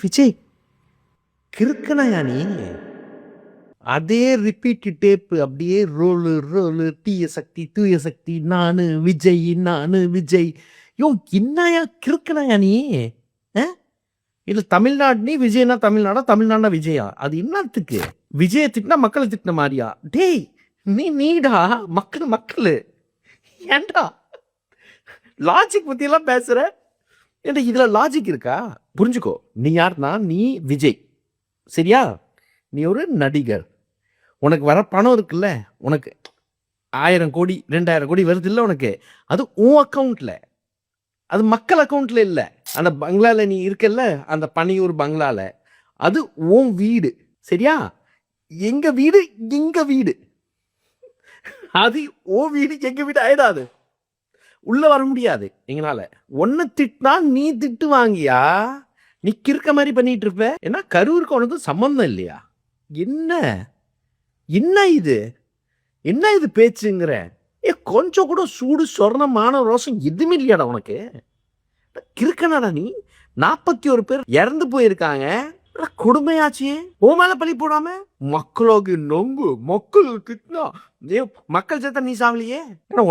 விஜய் கிறுக்கனாயா நீ? அதே repeat tape அப்படியே ரோலு தீய சக்தி தூய சக்தி நானு விஜய் என்னையா கிறுக்கனாயா நீ? இல்ல தமிழ்நாடு நீ விஜய்னா தமிழ்நாடா தமிழ்நாடுனா விஜயா? அது என்னத்துக்கு? விஜய திட்டினா மக்களை திட்டின மாதிரியா? டேய் நீடா மக்கள் ஏன்டா லாஜிக் பத்தி எல்லாம் பேசுற? ஏன்டா இதுல லாஜிக் இருக்கா? புரிஞ்சுக்கோ, நீ யாருன்னா நீ விஜய், சரியா? நீ ஒரு நடிகர். உனக்கு வர பணம் இருக்குல்ல, உனக்கு 1000 கோடி 2000 கோடி வருது இல்லை உனக்கு, அது உன் அக்கௌண்ட்ல, அது மக்கள் அக்கௌண்ட்ல இல்ல. அந்த பங்களால நீ இருக்கல்ல, அந்த பனையூர் பங்களால, அது உன் வீடு, சரியா? எங்க வீடு எங்க வீடு, அது உன் வீடு எங்க வீடு ஆயிடாது. உள்ள வர முடியாது எங்களால. ஒன்னு திட்டினா நீ திட்டு வாங்கியா? நீ கிறுக்க மாதிரி பண்ணிட்டு இருப்ப. ஏன்னா கரூருக்கு உனக்கு சம்பந்தம் இல்லையா? என்ன இது பேச்சுங்கிற? கொஞ்சம் கூட சூடு சொர்ணமான ரோஷம் எதுவுமே இல்லையாடா உனக்கு? கிறுக்கனாடா நீ. 41 பேர் இறந்து போயிருக்காங்க, கொடுமையாச்சு. ஓ மேல பழி போடாம மக்களுக்கு நொங்கு மக்கள் திட்டினா மக்கள் சேர்த்தா நீ சாவலியே.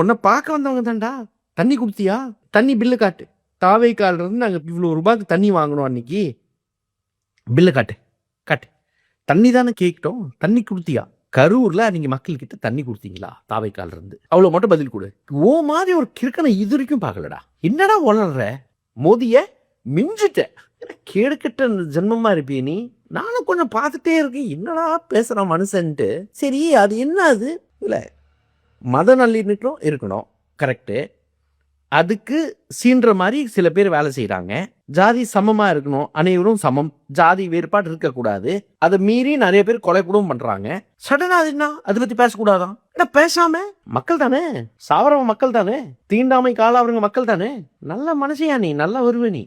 உன்னை பார்க்க வந்தவங்க தான்டா. தண்ணி குடுத்தியா? தண்ணி பில்லு காட்டு. தாவைக்கால இருந்து நாங்க இவ்வளவு ரூபாய்க்கு தண்ணி வாங்கணும், அன்னைக்கு பில்லு காட்டு. தண்ணி தானே கேட்டோம், தண்ணி குடுத்தியா? கரூர்ல நீங்க மக்கள் கிட்ட தண்ணி கொடுத்தீங்களா? தாவைக்கால இருந்து அவ்வளவு மட்டும் பதில் கொடு. ஓ மாதிரி ஒரு கிறுக்கனை இது வரைக்கும் பார்க்கலடா. என்னடா உணர்ற? மோதிய மிஞ்சிட்ட. கேடுகட்ட ஜென்மமா இருப்பிய நீ. நானும் கொஞ்சம் பார்த்துட்டே இருக்கேன், என்னடா பேசுறான் மனுஷன்ட்டு. சரி, அது என்ன? அது இல்ல, மத நல்லிணக்கம் இருக்கணும், கரெக்டு. அதுக்கு சீன்ற மாதிரி சில பேர் வேலை செய்யறாங்க. ஜாதி சமமா இருக்கணும், அனைவரும் சமம், ஜாதி வேறுபாடு இருக்கக்கூடாது. அதை மீறி நிறைய பேர் கொலை கூட பண்றாங்க. சடனா அது என்ன, அதை பத்தி பேசக்கூடாதான்? பேசாம மக்கள் தானே, சாவரவங்க மக்கள் தானே, தீண்டாமை காலாவரங்க மக்கள் தானே. நல்ல மனுஷையா நீ, நல்லா வருவ நீ.